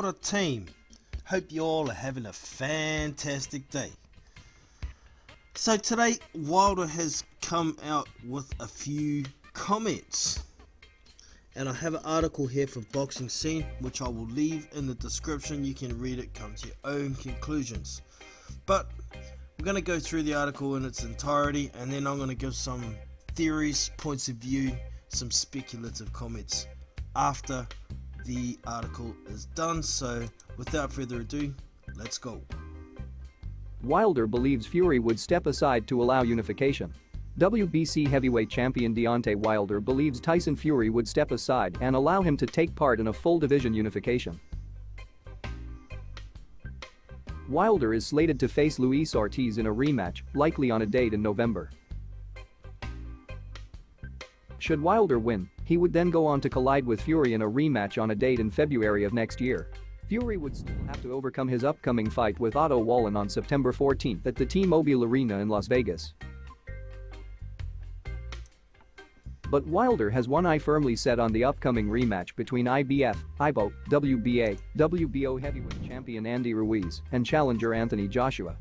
Wilder team, hope you all are having a fantastic day. So today Wilder has come out with a few comments, and I have an article here from Boxing Scene which I will leave in the description. You can read it, come to your own conclusions, but we're going to go through the article in its entirety, and then I'm going to give some theories, points of view, some speculative comments after the article is done. So without further ado, let's go. Wilder believes Fury would step aside to allow unification. WBC heavyweight champion Deontay Wilder believes Tyson Fury would step aside and allow him to take part in a full division unification. Wilder is slated to face Luis Ortiz in a rematch, likely on a date in November. Should Wilder win, he would then go on to collide with Fury in a rematch on a date in February of next year. Fury would still have to overcome his upcoming fight with Otto Wallin on September 14th at the T-Mobile Arena in Las Vegas. But Wilder has one eye firmly set on the upcoming rematch between IBF, IBO, WBA, WBO heavyweight champion Andy Ruiz and challenger Anthony Joshua.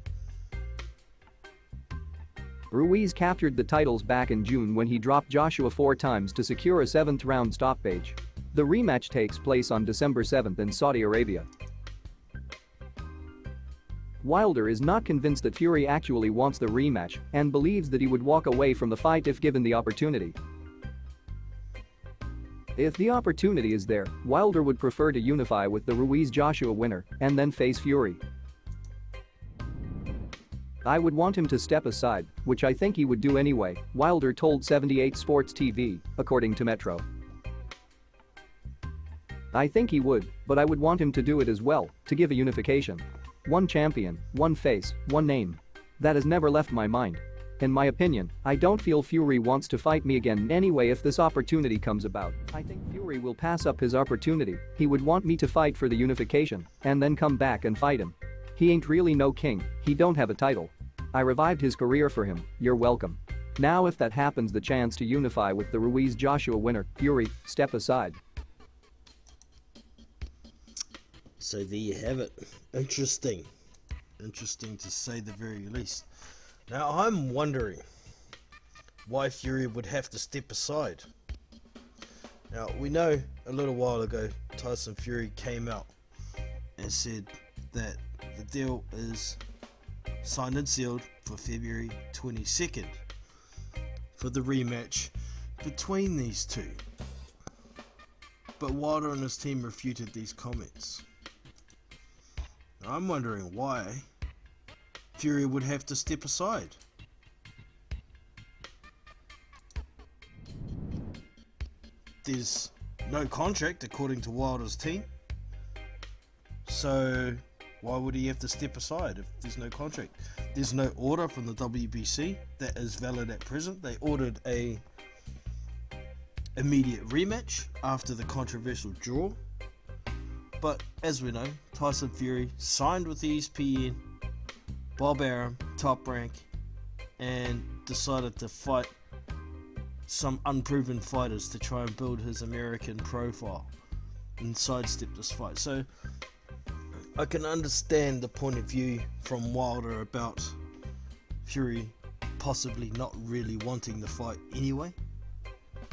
Ruiz captured the titles back in June when he dropped Joshua 4 times to secure a 7th round stoppage. The rematch takes place on December 7th in Saudi Arabia. Wilder is not convinced that Fury actually wants the rematch and believes that he would walk away from the fight if given the opportunity. If the opportunity is there, Wilder would prefer to unify with the Ruiz-Joshua winner and then face Fury. "I would want him to step aside, which I think he would do anyway," Wilder told 78 Sports TV, according to Metro. "I think he would, but I would want him to do it as well, to give a unification. One champion, one face, one name. That has never left my mind. In my opinion, I don't feel Fury wants to fight me again anyway if this opportunity comes about. I think Fury will pass up his opportunity. He would want me to fight for the unification and then come back and fight him. He ain't really no king, he don't have a title. I revived his career for him, you're welcome. Now if that happens, the chance to unify with the Ruiz-Joshua winner, Fury, step aside." So there you have it. Interesting to say the very least. Now I'm wondering why Fury would have to step aside. Now we know a little while ago Tyson Fury came out and said that the deal is signed and sealed for February 22nd for the rematch between these two. But Wilder and his team refuted these comments. Now, I'm wondering why Fury would have to step aside. There's no contract according to Wilder's team, so why would he have to step aside if there's no contract? There's no order from the WBC that is valid at present. They ordered a immediate rematch after the controversial draw, but as we know, Tyson Fury signed with ESPN, Bob Arum, Top Rank, and decided to fight some unproven fighters to try and build his American profile and sidestep this fight. So I can understand the point of view from Wilder about Fury possibly not really wanting the fight anyway,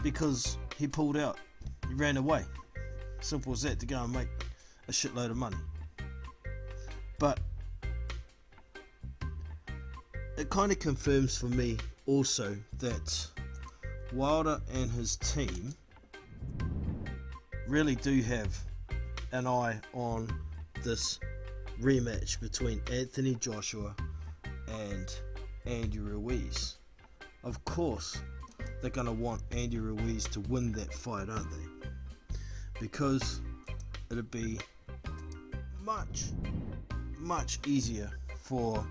because he pulled out, he ran away, simple as that, to go and make a shitload of money. But it kind of confirms for me also that Wilder and his team really do have an eye on this rematch between Anthony Joshua and Andy Ruiz. Of course, they're going to want Andy Ruiz to win that fight, aren't they? Because it'll be much easier for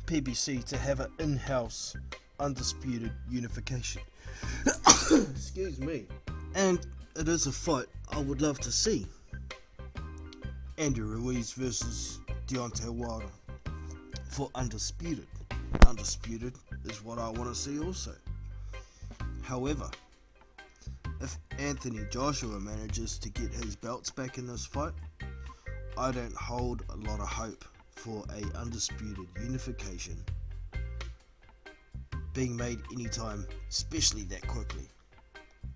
PBC to have an in-house undisputed unification. Excuse me. And it is a fight I would love to see. Andy Ruiz versus Deontay Wilder for undisputed. Undisputed is what I want to see also. However, if Anthony Joshua manages to get his belts back in this fight, I don't hold a lot of hope for a undisputed unification being made anytime, especially that quickly.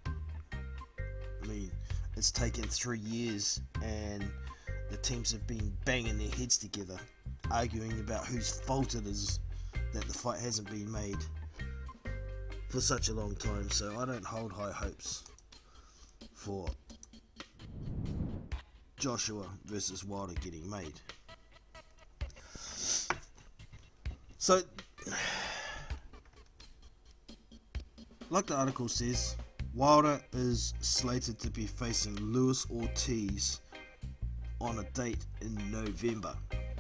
I mean, it's taken 3 years and the teams have been banging their heads together, arguing about whose fault it is that the fight hasn't been made for such a long time. So I don't hold high hopes for Joshua versus Wilder getting made. So, like the article says, Wilder is slated to be facing Luis Ortiz on a date in November.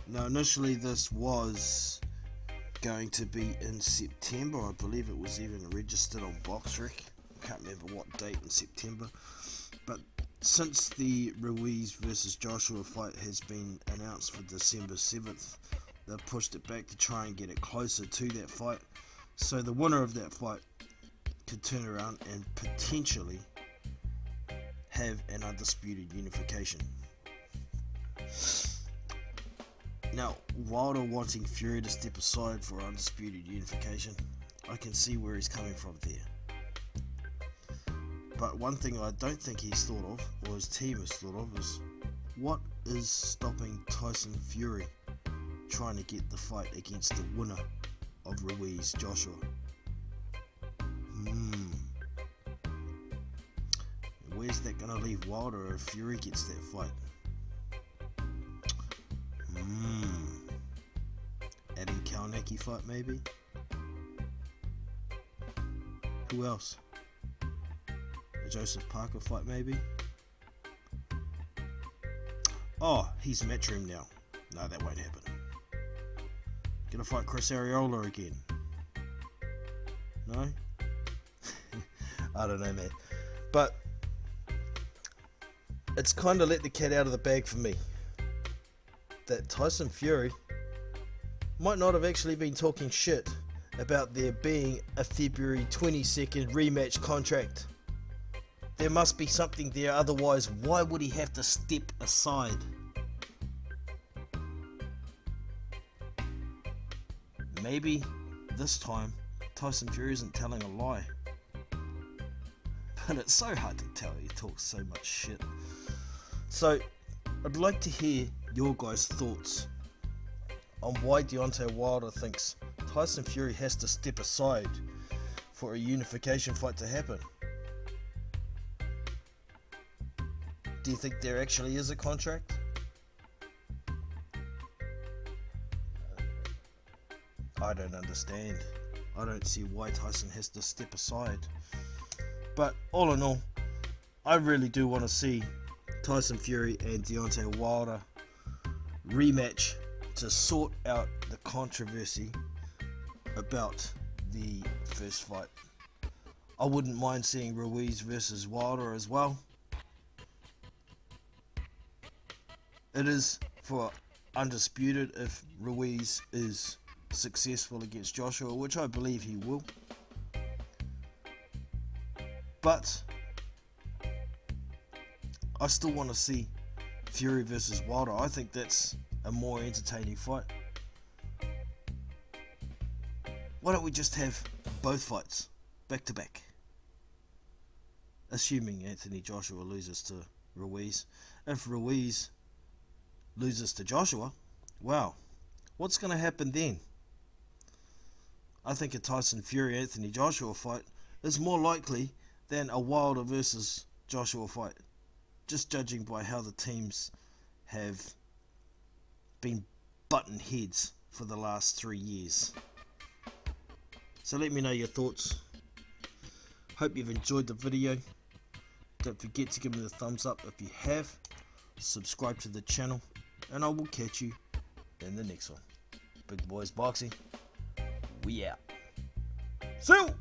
Now, initially this was going to be in September. I believe it was even registered on BoxRec. I can't remember what date in September. But since the Ruiz versus Joshua fight has been announced for December 7th, they've pushed it back to try and get it closer to that fight. So the winner of that fight could turn around and potentially have an undisputed unification. Now, Wilder wanting Fury to step aside for undisputed unification, I can see where he's coming from there. But one thing I don't think he's thought of, or his team has thought of, is what is stopping Tyson Fury trying to get the fight against the winner of Ruiz Joshua? Where's that going to leave Wilder if Fury gets that fight? Adam Kalnacki fight maybe? Who else? A Joseph Parker fight maybe? Oh, he's Matchroom now. No, that won't happen. Gonna fight Chris Arreola again? No? I don't know, man. But it's kind of let the cat out of the bag for me that Tyson Fury might not have actually been talking shit about there being a February 22nd rematch contract. There must be something there, otherwise why would he have to step aside? Maybe this time Tyson Fury isn't telling a lie. But it's so hard to tell, he talks so much shit. So I'd like to hear your guys' thoughts on why Deontay Wilder thinks Tyson Fury has to step aside for a unification fight to happen. Do you think there actually is a contract? I don't understand. I don't see why Tyson has to step aside. But all in all, I really do want to see Tyson Fury and Deontay Wilder rematch to sort out the controversy about the first fight. I wouldn't mind seeing Ruiz versus Wilder as well. It is for undisputed if Ruiz is successful against Joshua, which I believe he will. But I still want to see Fury versus Wilder. I think that's a more entertaining fight. Why don't we just have both fights back to back? Assuming Anthony Joshua loses to Ruiz. If Ruiz loses to Joshua, wow, what's going to happen then? I think a Tyson Fury Anthony Joshua fight is more likely than a Wilder versus Joshua fight, just judging by how the teams have been button heads for the last 3 years. So let me know your thoughts. Hope you've enjoyed the video. Don't forget to give me the thumbs up if you have. Subscribe to the channel, and I will catch you in the next one. Big Boys Boxing, we out. See you!